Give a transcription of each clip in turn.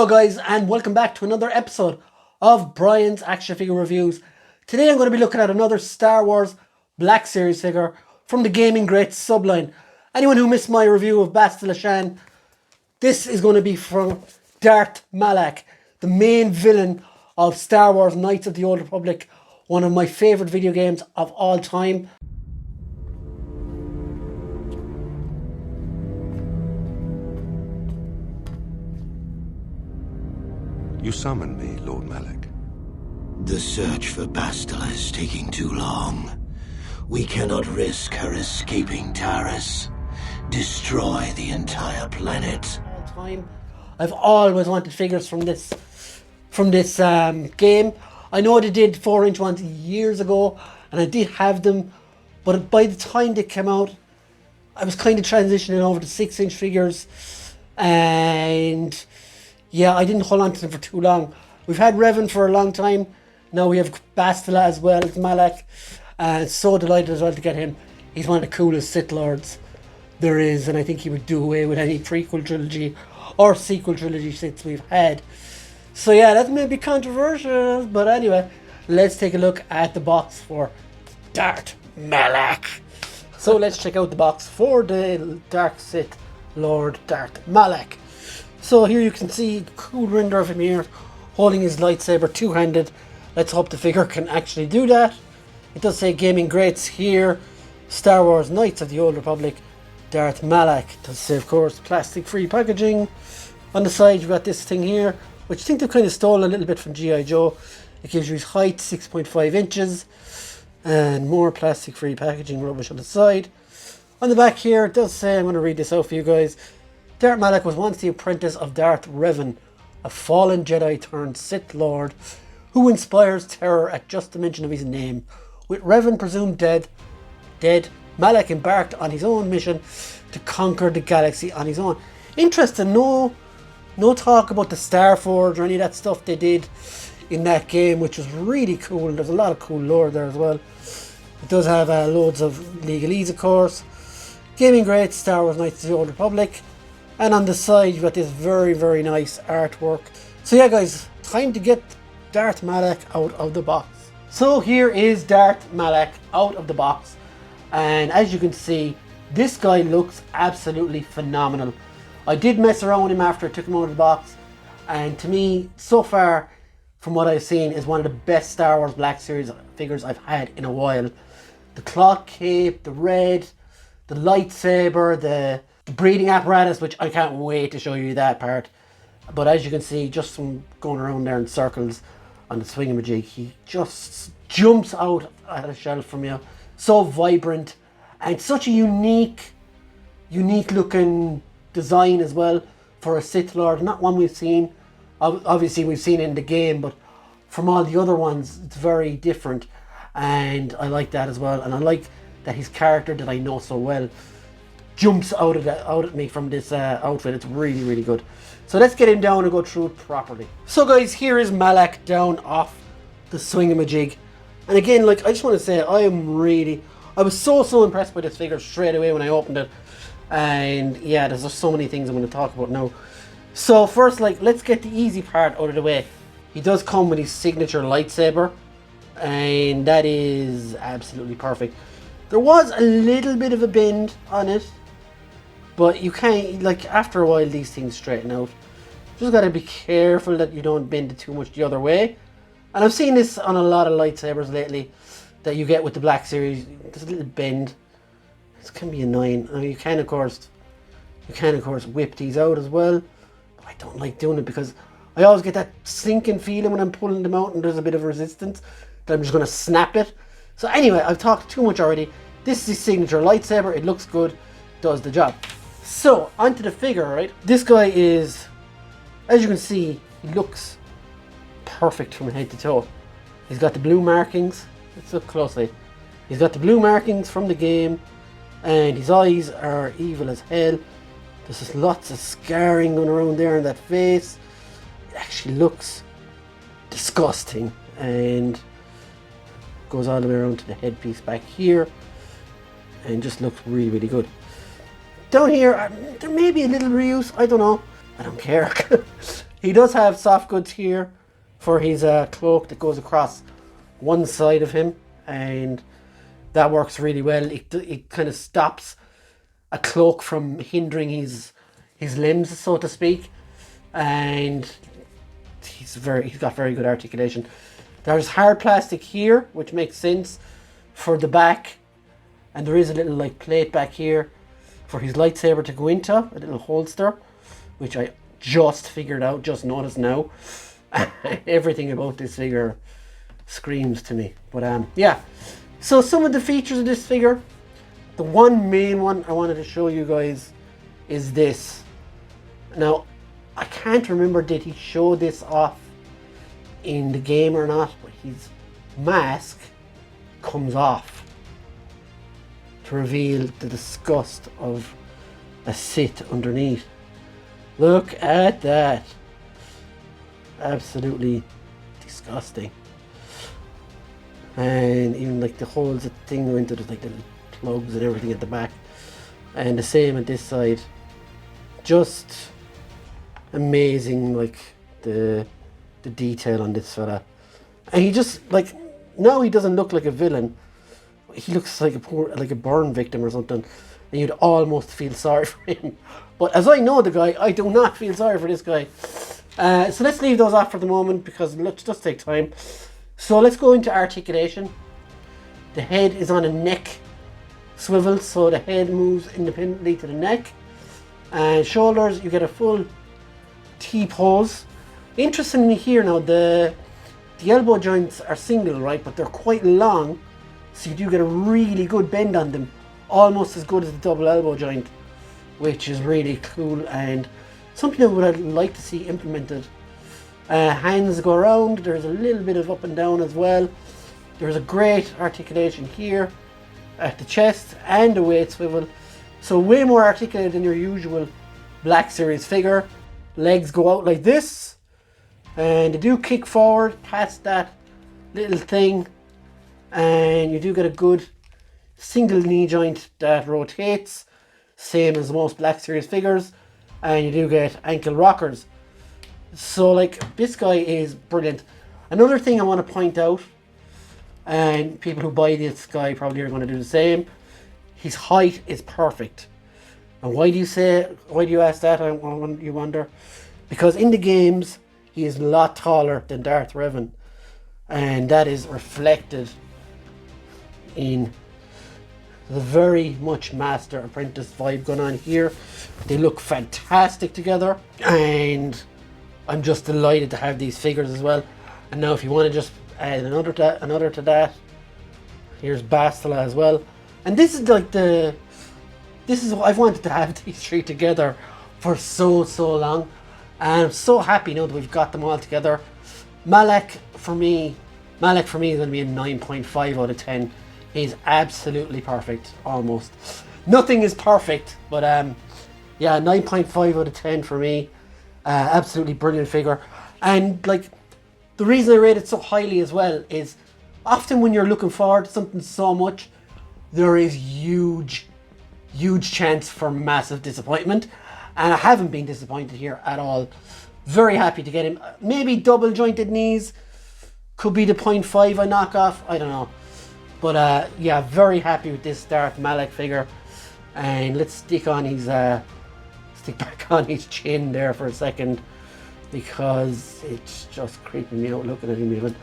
Hello guys, and welcome back to another episode of Brian's Action Figure Reviews. Today I'm going to be looking at another Star Wars Black Series figure from the Gaming Greats subline. Anyone who missed my review of Bastila Shan, this is going to be from Darth Malak, the main villain of Star Wars Knights of the Old Republic, one of my favourite video games of all time. You summoned me, Lord Malak. The search for Bastila is taking too long. We cannot risk her escaping Taris. Destroy the entire planet. I've always wanted figures from this game. I know they did 4-inch ones years ago, and I did have them, but by the time they came out, I was kind of transitioning over to 6-inch figures, and yeah, I didn't hold on to them for too long. We've had Revan for a long time. Now we have Bastila as well as Malak. And so delighted as well to get him. He's one of the coolest Sith Lords there is. And I think he would do away with any prequel trilogy or sequel trilogy Siths we've had. So yeah, that may be controversial. But anyway, let's take a look at the box for Darth Malak. So let's check out the box for the Dark Sith Lord Darth Malak. So here you can see a cool render of him here, holding his lightsaber two-handed. Let's hope the figure can actually do that. It does say Gaming Greats here, Star Wars Knights of the Old Republic, Darth Malak. It does say, of course, plastic-free packaging. On the side you've got this thing here, which I think they've kind of stolen a little bit from G.I. Joe. It gives you his height, 6.5 inches, and more plastic-free packaging rubbish on the side. On the back here, it does say, I'm going to read this out for you guys. Darth Malak was once the apprentice of Darth Revan, a fallen Jedi turned Sith Lord who inspires terror at just the mention of his name. With Revan presumed dead, Malak embarked on his own mission to conquer the galaxy on his own. Interesting, no talk about the Star Forge or any of that stuff they did in that game, which was really cool. There's a lot of cool lore there as well. It does have loads of legalese, of course. Gaming Greats, Star Wars Knights of the Old Republic. And on the side, you've got this very, very nice artwork. So yeah, guys, time to get Darth Malak out of the box. So here is Darth Malak out of the box. And as you can see, this guy looks absolutely phenomenal. I did mess around with him after I took him out of the box. And to me, so far, from what I've seen, is one of the best Star Wars Black Series figures I've had in a while. The cloth cape, the red, the lightsaber, the breathing apparatus, which I can't wait to show you that part. But as you can see, just from going around there in circles on the swingamajig, he just jumps out at a shelf from you. So vibrant and such a unique looking design as well for a Sith Lord. Not one we've seen. Obviously we've seen it in the game, but from all the other ones, it's very different. And I like that as well. And I like that his character that I know so well jumps out at me from this outfit. It's really, really good. So let's get him down and go through it properly. So guys, here is Malak down off the swingamajig. And again, like, I just want to say, I was so impressed by this figure straight away when I opened it. And yeah, there's just so many things I'm going to talk about now. So first, like, let's get the easy part out of the way. He does come with his signature lightsaber, and that is absolutely perfect. There was a little bit of a bend on it, but you can't, like, after a while these things straighten out. Just gotta be careful that you don't bend it too much the other way. And I've seen this on a lot of lightsabers lately that you get with the Black Series. There's a little bend. This can be annoying. I mean, you can of course whip these out as well, but I don't like doing it because I always get that sinking feeling when I'm pulling them out and there's a bit of resistance that I'm just gonna snap it. So anyway, I've talked too much already. This is his signature lightsaber. It looks good, does the job. So, onto the figure, right? This guy is, as you can see, he looks perfect from head to toe. He's got the blue markings. Let's look closely. He's got the blue markings from the game, and his eyes are evil as hell. There's just lots of scarring going around there in that face. It actually looks disgusting, and goes all the way around to the headpiece back here, and just looks really, really good. Down here, there may be a little reuse, I don't know. I don't care. He does have soft goods here for his cloak that goes across one side of him, and that works really well. It kind of stops a cloak from hindering his limbs, so to speak, and he's got very good articulation. There's hard plastic here, which makes sense for the back, and there is a little like plate back here for his lightsaber to go into, a little holster, which I just figured out, just noticed now. Everything about this figure screams to me. But yeah, so some of the features of this figure, the one main one I wanted to show you guys is this. Now, I can't remember, did he show this off in the game or not, but his mask comes off to reveal the disgust of a Sith underneath. Look at that. Absolutely disgusting. And even like the holes that the thing went into, there's like little plugs and everything at the back. And the same at this side. Just amazing, like the detail on this fella. And he just like, now he doesn't look like a villain. He looks like a burn victim or something, and you'd almost feel sorry for him. But as I know the guy, I do not feel sorry for this guy. So let's leave those off for the moment because let's just take time. So let's go into articulation. The head is on a neck swivel, so the head moves independently to the neck. And shoulders, you get a full T-pose. Interestingly here now, the elbow joints are single, right, but they're quite long, so you do get a really good bend on them, almost as good as the double elbow joint, which is really cool and something that I'd like to see implemented. Hands go around, there's a little bit of up and down as well. There's a great articulation here at the chest and the weight swivel, so way more articulated than your usual Black Series figure. Legs go out like this, and they do kick forward past that little thing, and you do get a good single knee joint that rotates, same as most Black Series figures, and you do get ankle rockers. So like, this guy is brilliant. Another thing I want to point out, and people who buy this guy probably are going to do the same, his height is perfect. And why do you ask that, you wonder? Because in the games, he is a lot taller than Darth Revan, and that is reflected in the very much master apprentice vibe going on here. They look fantastic together, and I'm just delighted to have these figures as well. And now if you want to just add another to that, here's Bastila as well. And this is like this is what I've wanted to have, these three together for so long. And I'm so happy now that we've got them all together. Malak for me is going to be a 9.5 out of 10. He's absolutely perfect, almost. Nothing is perfect, but yeah, 9.5 out of 10 for me. Absolutely brilliant figure. And like, the reason I rate it so highly as well is often when you're looking forward to something so much, there is huge chance for massive disappointment. And I haven't been disappointed here at all. Very happy to get him. Maybe double jointed knees could be the 0.5 I knock off. I don't know. But yeah, very happy with this Darth Malak figure. And let's stick back on his chin there for a second, because it's just creeping me out looking at him even.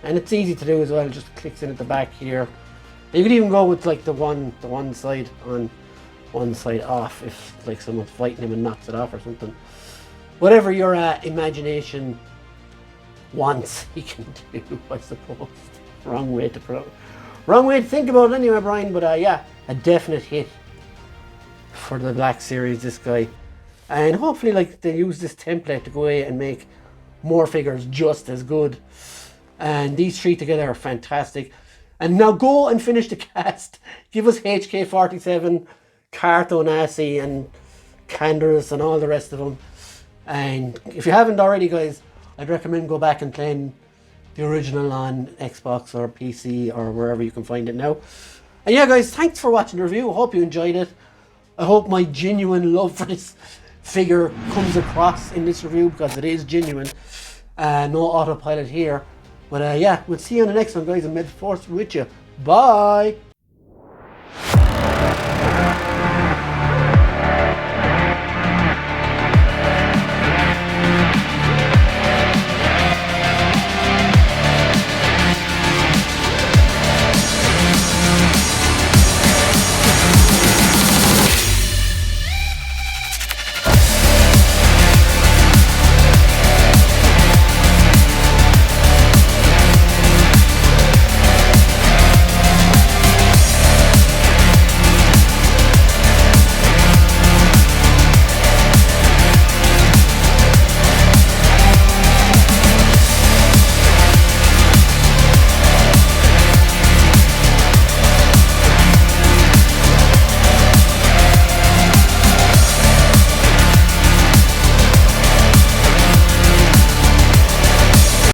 And it's easy to do as well, just clicks in at the back here. You could even go with like the one side on, one side off, if like someone's fighting him and knocks it off or something. Whatever your imagination wants, he can do, I suppose. Wrong way to think about it anyway, Brian. But yeah, a definite hit for the Black Series, this guy. And hopefully like they use this template to go away and make more figures just as good. And these three together are fantastic. And now go and finish the cast. Give us HK47, Carto Nasi and Canderous and all the rest of them. And if you haven't already, guys, I'd recommend go back and playing the original on Xbox or PC or wherever you can find it now. And yeah, guys, thanks for watching the review. I hope you enjoyed it. I hope my genuine love for this figure comes across in this review, because it is genuine. No autopilot here. But yeah, we'll see you on the next one, guys, and may the force be with you. Bye!